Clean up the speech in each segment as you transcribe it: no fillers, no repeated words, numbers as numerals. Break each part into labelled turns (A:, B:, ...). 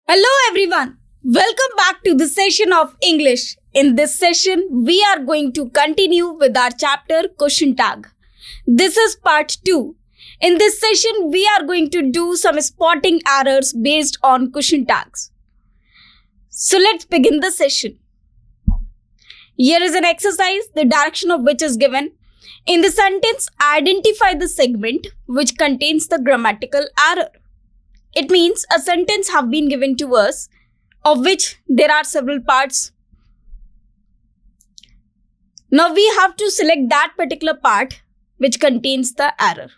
A: Hello everyone. Welcome back to the session of English. In this session, we are going to continue with our chapter Question Tag. This is part 2. In this session, we are going to do some spotting errors based on question tags. So let's begin the session. Here is an exercise, the direction of which is given. In the sentence, identify the segment which contains the grammatical error. It means a sentence have been given to us of which there are several parts. Now we have to select that particular part which contains the error.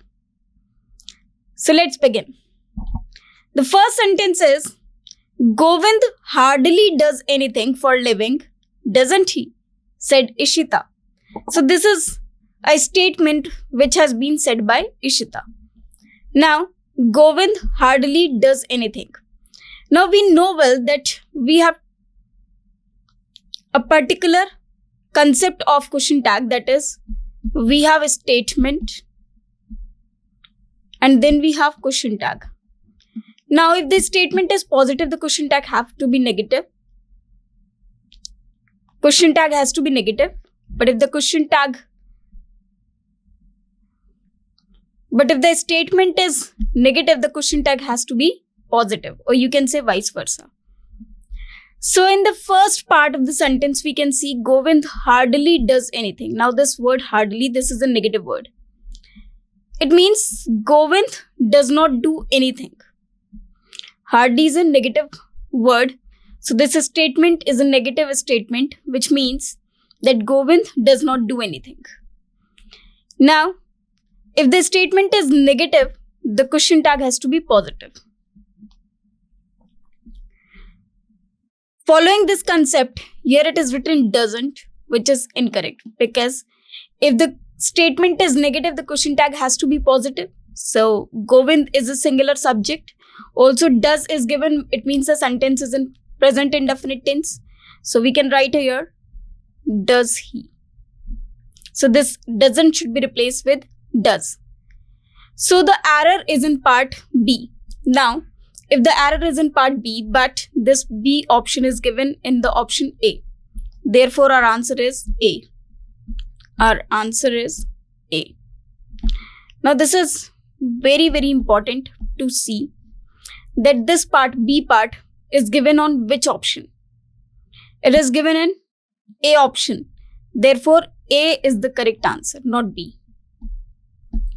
A: So let's begin. The first sentence is, Govind hardly does anything for living, doesn't he? Said Ishita. So this is a statement which has been said by Ishita. Now, Govind hardly does anything. Now we know well that we have a particular concept of question tag, that is, we have a statement and then we have question tag. Now if the statement is positive, the question tag have to be negative. Question tag has to be negative. But if the statement is negative, the question tag has to be positive, or you can say vice versa. So in the first part of the sentence, we can see Govind hardly does anything. Now this word hardly, this is a negative word. It means Govind does not do anything. Hardly is a negative word. So this statement is a negative statement, which means that Govind does not do anything. Now, if the statement is negative, the question tag has to be positive. Following this concept, here it is written doesn't, which is incorrect, because if the statement is negative, the question tag has to be positive. So Govind is a singular subject. Also does is given, it means the sentence is in present indefinite tense. So we can write here, does he. So this doesn't should be replaced with does. So the error is in part B. Now, if the error is in part B, but this B option is given in the option A, therefore our answer is A. Our answer is A. Now this is very, very important to see that this part, B part, is given on which option? It is given in A option. Therefore, A is the correct answer, not B.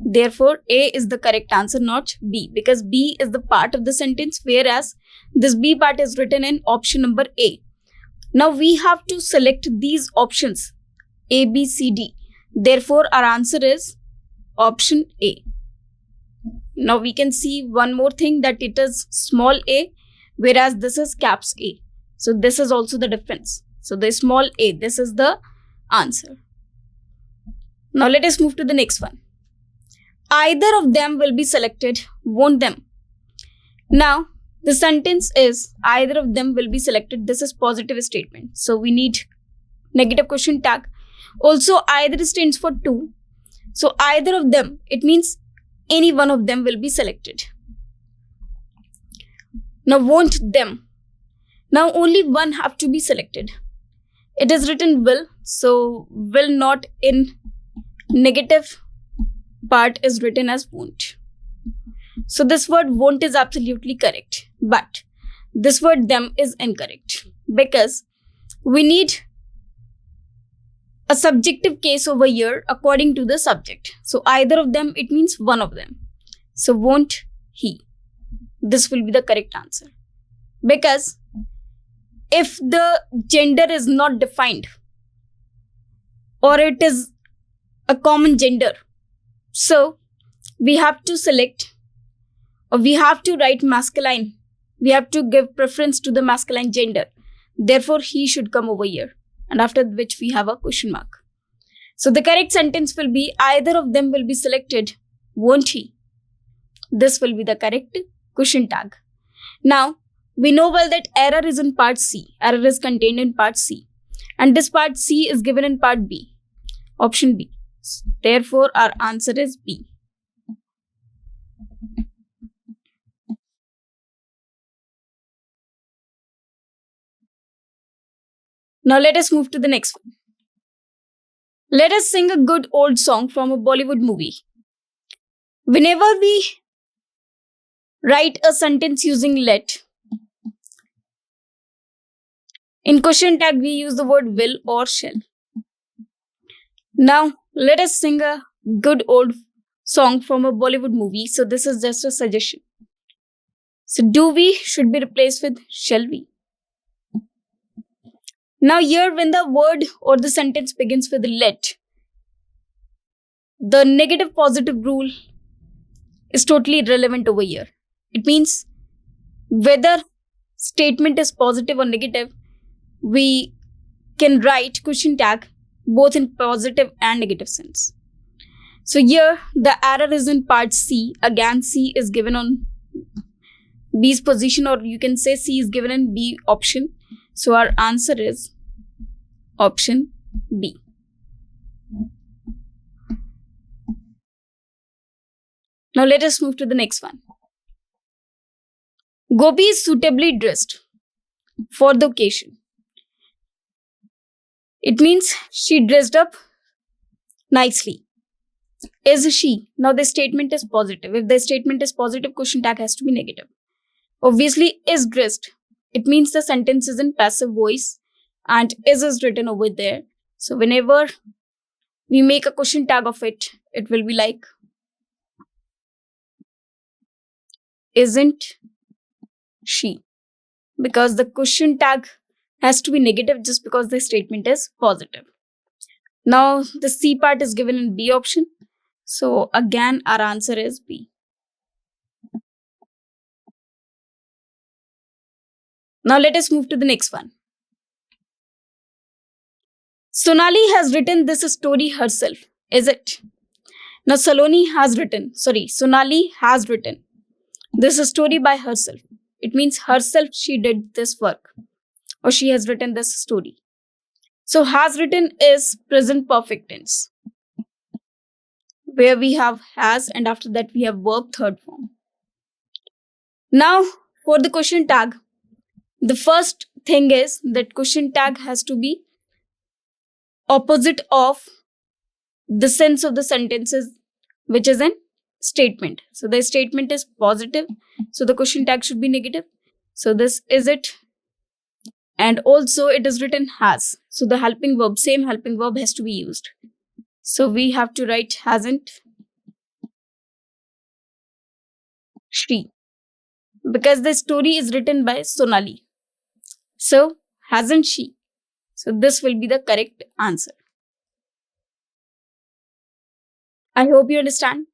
A: Therefore, A is the correct answer, not B, because B is the part of the sentence, whereas this B part is written in option number A. Now we have to select these options, A, B, C, D. Therefore, our answer is option A. Now we can see one more thing, that it is small a, whereas this is caps A. So this is also the difference. So the small a, this is the answer. Now let us move to the next one. Either of them will be selected, won't them? Now the sentence is either of them will be selected. This is positive statement. So we need negative question tag. Also either stands for two. So either of them, it means any one of them will be selected. Now won't them. Now only one have to be selected. It is written will. So will not in negative part is written as won't. So this word won't is absolutely correct. But this word them is incorrect, because we need a subjective case over here according to the subject. So either of them, it means one of them. So won't he. This will be the correct answer. Because if the gender is not defined, or it is a common gender, so we have to select, or we have to write masculine. We have to give preference to the masculine gender. Therefore, he should come over here. And after which we have a question mark. So the correct sentence will be either of them will be selected, won't he? This will be the correct question tag. Now, we know well that error is in part C. Error is contained in part C. And this part C is given in part B. Option B. Therefore, our answer is B. Now let us move to the next one. Let us sing a good old song from a Bollywood movie. Whenever we write a sentence using let, in question tag we use the word will or shall. Now let us sing a good old song from a Bollywood movie. So this is just a suggestion. So do we should be replaced with shall we. Now here when the word or the sentence begins with let, the negative positive rule is totally relevant over here. It means whether statement is positive or negative, we can write question tag both in positive and negative sense. So here the error is in part C. Again, C is given on B's position, or you can say C is given in B option. So our answer is option B. Now let us move to the next one. Gopi is suitably dressed for the occasion. It means she dressed up nicely. Is she? Now the statement is positive. If the statement is positive, question tag has to be negative. Obviously, is dressed. It means the sentence is in passive voice and is written over there. So whenever we make a question tag of it, it will be like isn't she, because the question tag has to be negative just because the statement is positive. Now the C part is given in B option. So again our answer is B. Now let us move to the next one. Sonali has written this story herself. Is it? Now Sonali has written this story by herself. It means herself she did this work, or she has written this story. So has written is present perfect tense, where we have has and after that we have verb third form. Now for the question tag, the first thing is that question tag has to be opposite of the sense of the sentences, which is an statement. So the statement is positive, so the question tag should be negative. So this is it. And also it is written has. So the helping verb, same helping verb has to be used. So we have to write hasn't she, because the story is written by Sonali. So hasn't she. So this will be the correct answer. I hope you understand.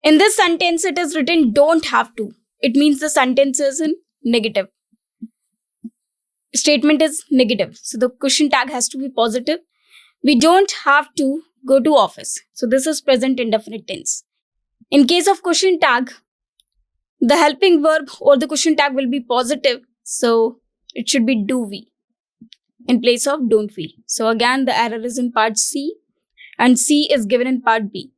A: In this sentence, it is written don't have to. It means the sentence is in negative. Statement is negative. So the question tag has to be positive. We don't have to go to office. So this is present indefinite tense. In case of question tag, the helping verb or the question tag will be positive. So it should be do we in place of don't we. So again, the error is in part C and C is given in part B.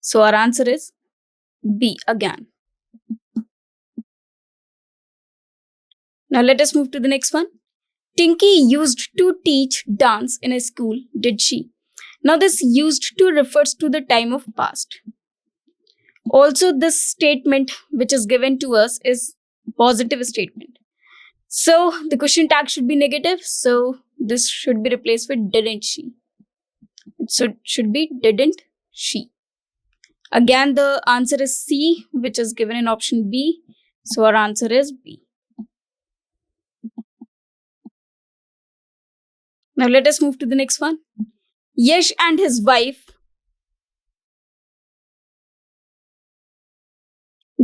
A: So our answer is B again. Now let us move to the next one. Tinky used to teach dance in a school, did she? Now this used to refers to the time of past. Also this statement which is given to us is positive statement. So the question tag should be negative. So this should be replaced with didn't she. So it should be didn't she. Again the answer is C, which is given in option B. So our answer is B. Now let us move to the next one. Yash and his wife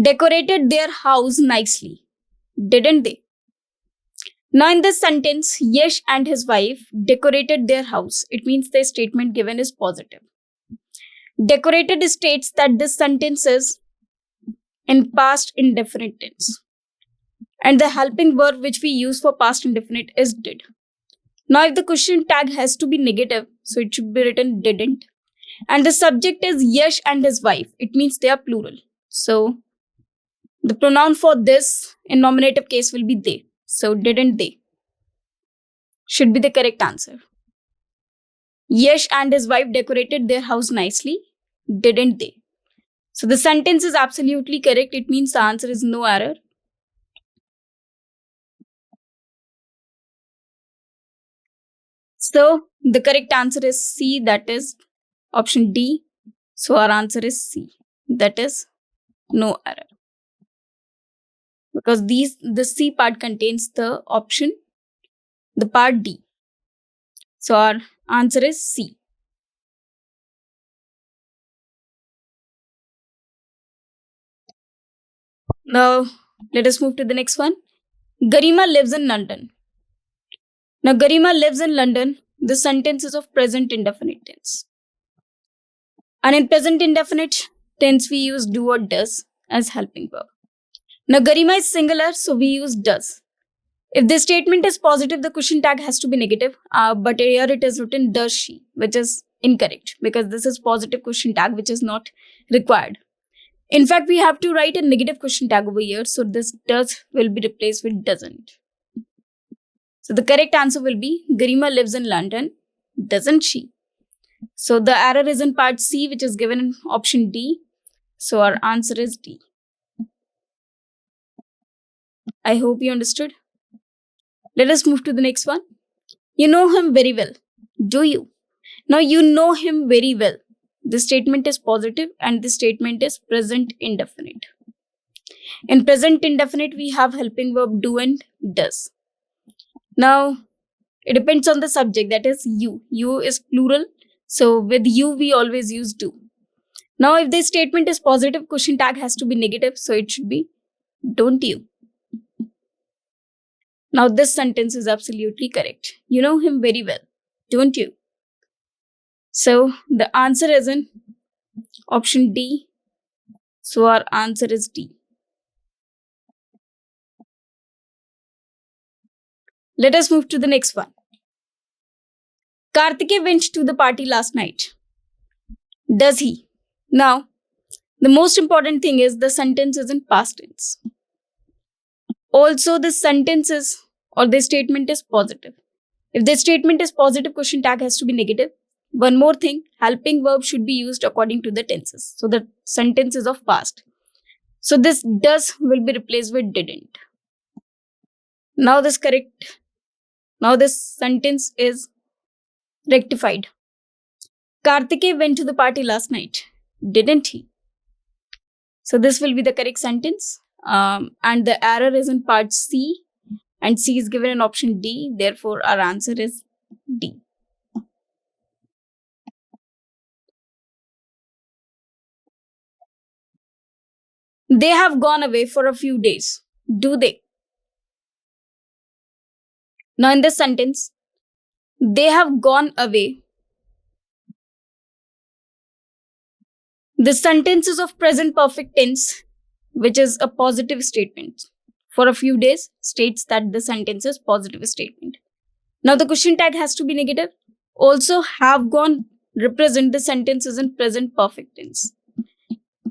A: decorated their house nicely, didn't they? Now in this sentence, Yash and his wife decorated their house. It means the statement given is positive. Decorated states that this sentence is in past indefinite tense. And the helping verb which we use for past indefinite is did. Now if the question tag has to be negative, so it should be written didn't. And the subject is Yash and his wife. It means they are plural. So the pronoun for this in nominative case will be they. So didn't they? Should be the correct answer. Yash and his wife decorated their house nicely. Didn't they? So the sentence is absolutely correct. It means the answer is no error. So the correct answer is C, that is option D. So our answer is C, that is no error. Because the C part contains the option, the part D. So our answer is C. Now let us move to the next one. Garima lives in London. Now Garima lives in London. The sentence is of present indefinite tense. And in present indefinite tense, we use do or does as helping verb. Now Garima is singular, so we use does. If the statement is positive, the question tag has to be negative. But here it is written does she, which is incorrect because this is positive question tag, which is not required. In fact, we have to write a negative question tag over here. So this does will be replaced with doesn't. So the correct answer will be Garima lives in London, doesn't she? So the error is in part C, which is given in option D. So our answer is D. I hope you understood. Let us move to the next one. You know him very well. Do you? Now you know him very well. The statement is positive and the statement is present indefinite. In present indefinite, we have helping verb do and does. Now, it depends on the subject, that is you. You is plural. So with you, we always use do. Now, if the statement is positive, question tag has to be negative. So it should be don't you. Now, this sentence is absolutely correct. You know him very well, don't you? So the answer is in option D. So our answer is D. Let us move to the next one. Kartike went to the party last night. Does he? Now, the most important thing is the sentence is in past tense. Also, the sentence is or the statement is positive. If the statement is positive, question tag has to be negative. One more thing, helping verb should be used according to the tenses. So the sentence is of past. So this does will be replaced with didn't. Now this sentence is rectified. Kartike went to the party last night, didn't he? So this will be the correct sentence. And the error is in part C, and C is given in option D. Therefore, our answer is D. They have gone away for a few days. Do they? Now, in this sentence, they have gone away. The sentence is of present perfect tense, which is a positive statement. For a few days states that the sentence is positive statement. Now, the question tag has to be negative. Also, have gone represent the sentence is in present perfect tense.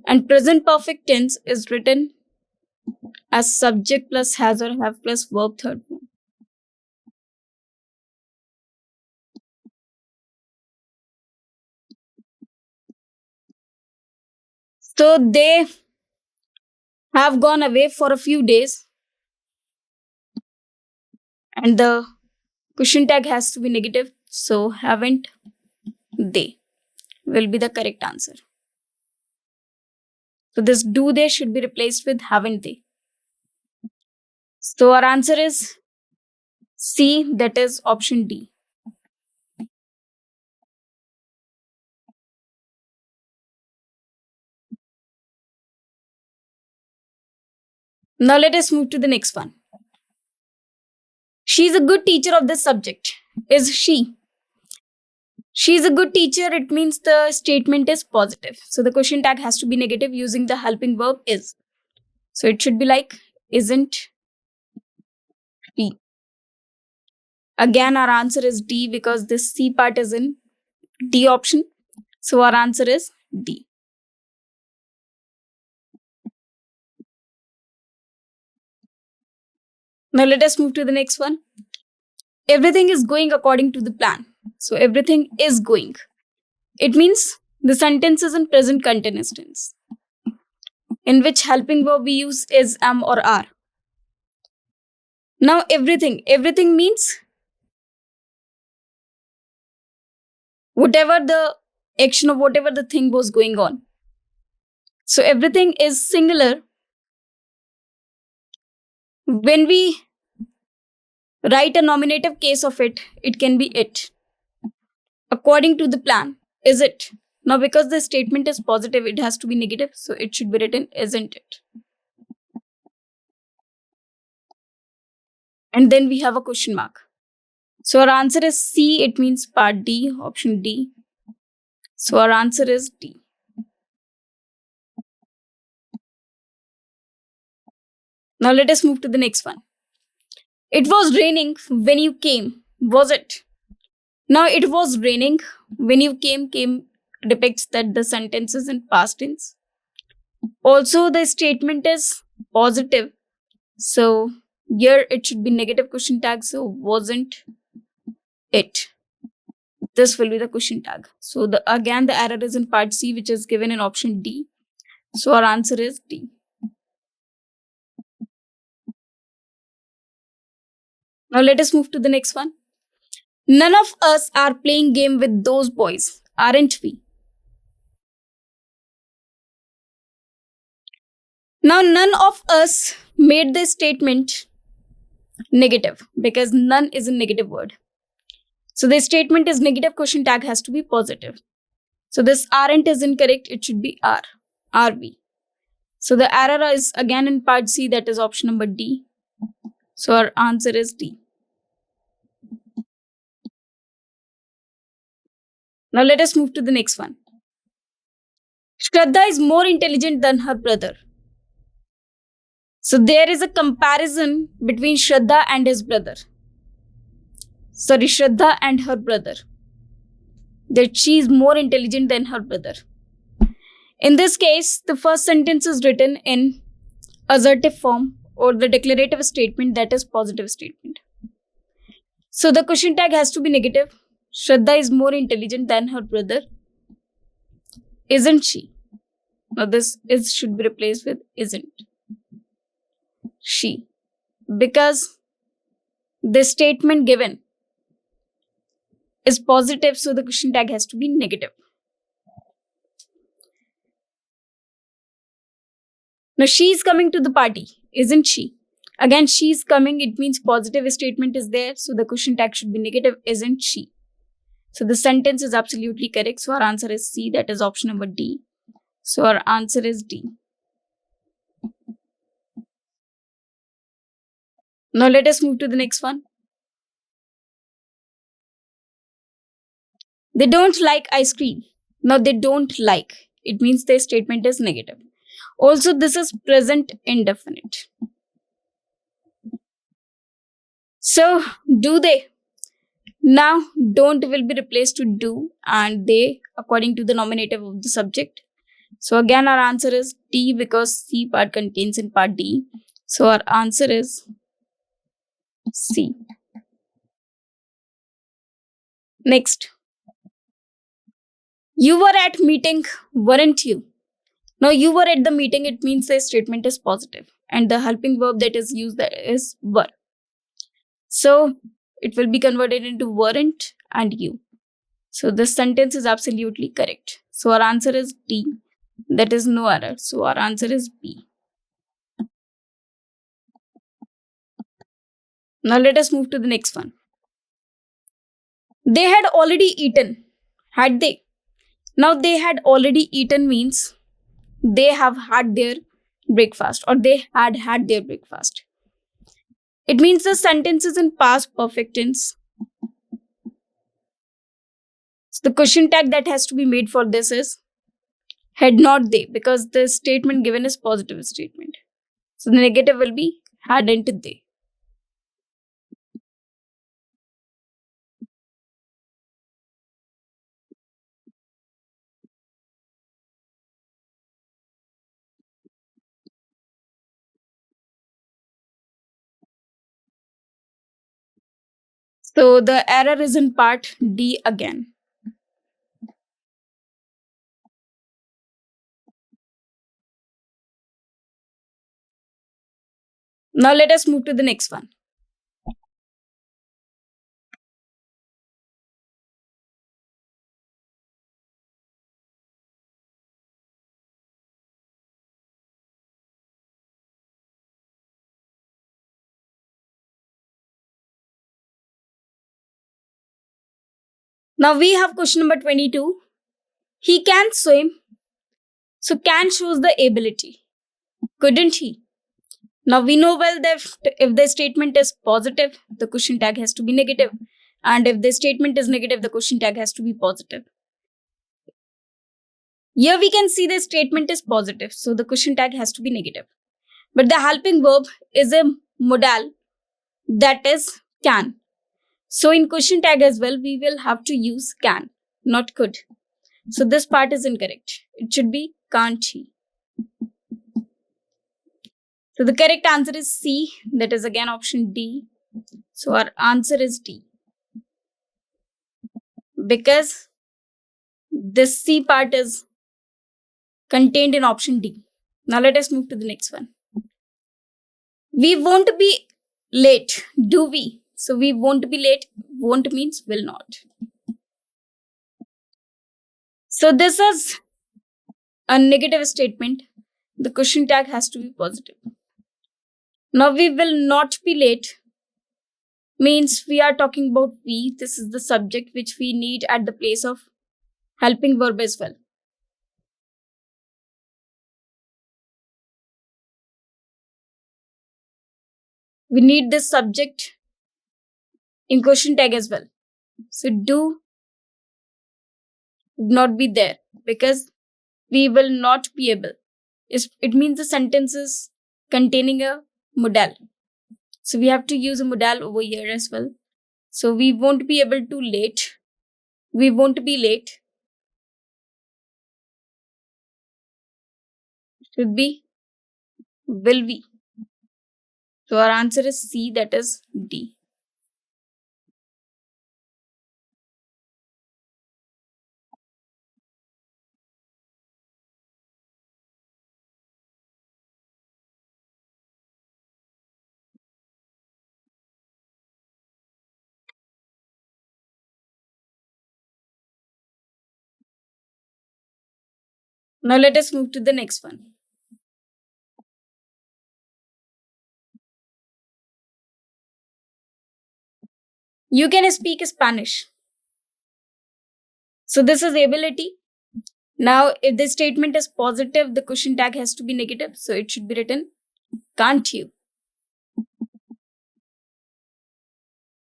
A: And present perfect tense is written as subject plus has or have plus verb third form. So they have gone away for a few days, and the question tag has to be negative. So haven't they will be the correct answer. So this do they should be replaced with haven't they. So our answer is C, that is option D. Now let us move to the next one. She is a good teacher of this subject. Is she? She is a good teacher. It means the statement is positive. So the question tag has to be negative using the helping verb is. So it should be like isn't she. Again, our answer is D because this C part is in D option. So our answer is D. Now let us move to the next one. Everything is going according to the plan. So everything is going. It means the sentence is in present continuous tense, in which helping verb we use is am or are. Now everything means whatever the action of whatever the thing was going on. So everything is singular. When we write a nominative case of it, it can be it. According to the plan, is it? Now, because the statement is positive, it has to be negative, so it should be written, isn't it? And then we have a question mark. So our answer is C, it means part D, option D. So our answer is D. Now let us move to the next one. It was raining when you came, was it? Now it was raining when you came depicts that the sentence is in past tense. Also, the statement is positive. So here it should be negative question tag. So wasn't it? This will be the question tag. So again the error is in part C, which is given in option D. So our answer is D. Now let us move to the next one. None of us are playing game with those boys, aren't we? Now none of us made this statement negative because none is a negative word. So the statement is negative, question tag has to be positive. So this aren't is incorrect, it should be are we. So the error is again in part C, that is option number D. So our answer is D. Now let us move to the next one. Shraddha is more intelligent than her brother. So there is a comparison between Shraddha and his brother. Sorry, Shraddha and her brother. That she is more intelligent than her brother. In this case, the first sentence is written in assertive form or the declarative statement, that is positive statement. So the question tag has to be negative. Shraddha is more intelligent than her brother. Isn't she? Now this is should be replaced with isn't she. Because the statement given is positive, so the question tag has to be negative. Now she is coming to the party, isn't she? Again, she is coming, it means positive statement is there, so the question tag should be negative, isn't she? So the sentence is absolutely correct. So our answer is C, that is option number D. So our answer is D. Now let us move to the next one. They don't like ice cream. Now they don't like. It means their statement is negative. Also, this is present indefinite. So, do they? Now, don't will be replaced to do and they according to the nominative of the subject. So, again, our answer is D because C part contains in part D. So, our answer is C. Next. You were at meeting, weren't you? Now, you were at the meeting, it means the statement is positive and the helping verb that is used that is were. So, it will be converted into weren't and you. So, this sentence is absolutely correct. So, our answer is D. That is no error. So, our answer is B. Now, let us move to the next one. They had already eaten. Had they? Now, they had already eaten means they have had their breakfast or they had had their breakfast. It means the sentence is in past perfect tense. So the question tag that has to be made for this is had not they, because the statement given is positive statement. So the negative will be hadn't they. So the error is in part D again. Now let us move to the next one. Now we have question number 22. He can swim. So can shows the ability. Couldn't he? Now we know well that if the statement is positive, the question tag has to be negative. And if the statement is negative, the question tag has to be positive. Here we can see the statement is positive, so the question tag has to be negative. But the helping verb is a modal that is can. So in question tag as well, we will have to use can, not could. So this part is incorrect. It should be can't he. So the correct answer is C. That is again option D. So our answer is D. Because this C part is contained in option D. Now let us move to the next one. We won't be late, do we? So we won't be late. Won't means will not. So this is a negative statement. The question tag has to be positive. Now we will not be late means we are talking about we. This is the subject which we need at the place of helping verb as well. We need this subject in question tag as well. So do not be there because we will not be able. It means the sentence is containing a modal. So we have to use a modal over here as well. So we won't be able to late. We won't be late. Should be will we. So our answer is C, that is D. Now let us move to the next one. You can speak Spanish. So this is ability. Now if the statement is positive, the question tag has to be negative. So it should be written can't you.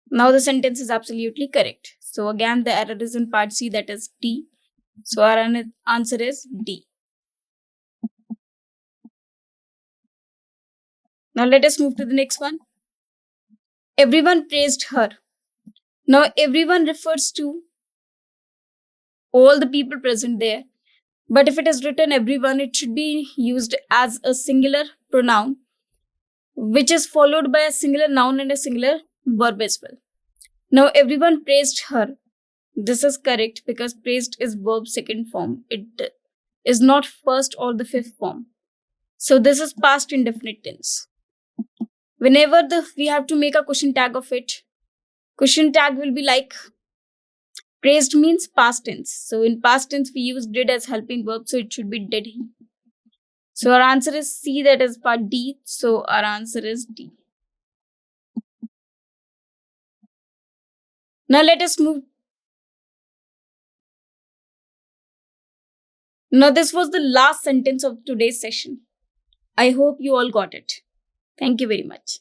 A: Now the sentence is absolutely correct. So again the error is in part C, that is D. So our answer is D. Now let us move to the next one. Everyone praised her. Now everyone refers to all the people present there. But if it is written everyone, it should be used as a singular pronoun, which is followed by a singular noun and a singular verb as well. Now everyone praised her. This is correct because praised is verb second form. It is not first or the fifth form. So this is past indefinite tense. Whenever we have to make a question tag of it, question tag will be like praised means past tense. So in past tense we use did as helping verb, so it should be did he. So our answer is C, that is part D. So our answer is D. Now let us move. Now this was the last sentence of today's session. I hope you all got it. Thank you very much.